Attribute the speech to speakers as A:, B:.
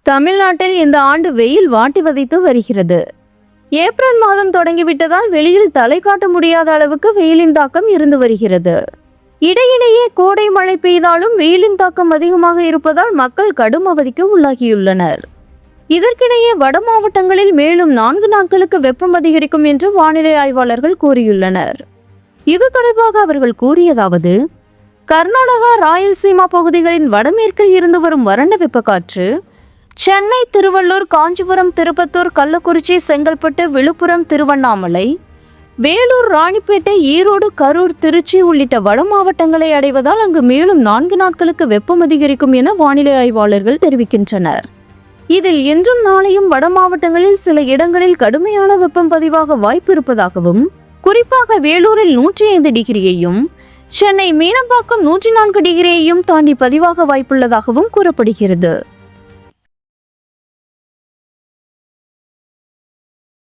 A: தமிழ்நாட்டில் இந்த ஆண்டு வெயில் வாட்டி வதைத்து வருகிறது. ஏப்ரல் மாதம் தொடங்கிவிட்டதால் வெளியில் தலை காட்ட முடியாத அளவுக்கு வெயிலின் தாக்கம் இருந்து வருகிறது. இடையிடையே கோடை மழை பெய்தாலும் வெயிலின் தாக்கம் அதிகமாக இருப்பதால் மக்கள் கடும் அவதிக்கு உள்ளாகியுள்ளனர். இதற்கிடையே வட மாவட்டங்களில் மேலும் 4 நாட்களுக்கு வெப்பம் அதிகரிக்கும் என்று வானிலை ஆய்வாளர்கள் கூறியுள்ளனர். இது தொடர்பாக அவர்கள் கூறியதாவது: கர்நாடகா, ராயல்சீமா பகுதிகளின் வடமேற்கில் இருந்து வரும் வறண்ட வெப்பக்காற்று சென்னை, திருவள்ளூர், காஞ்சிபுரம், திருப்பத்தூர், கள்ளக்குறிச்சி, செங்கல்பட்டு, விழுப்புரம், திருவண்ணாமலை, வேலூர், ராணிப்பேட்டை, ஈரோடு, கரூர், திருச்சி உள்ளிட்ட வட மாவட்டங்களை அடைவதால் அங்கு மேலும் 4 நாட்களுக்கு வெப்பம் அதிகரிக்கும் என வானிலை ஆய்வாளர்கள் தெரிவிக்கின்றனர். இதில் இன்றும் நாளையும் வட மாவட்டங்களில் சில இடங்களில் கடுமையான வெப்பம் பதிவாக வாய்ப்பு இருப்பதாகவும், குறிப்பாக வேலூரில் 105 டிகிரியையும், சென்னை மீனம்பாக்கம் 104 டிகிரியையும் தாண்டி பதிவாக வாய்ப்புள்ளதாகவும் கூறப்படுகிறது.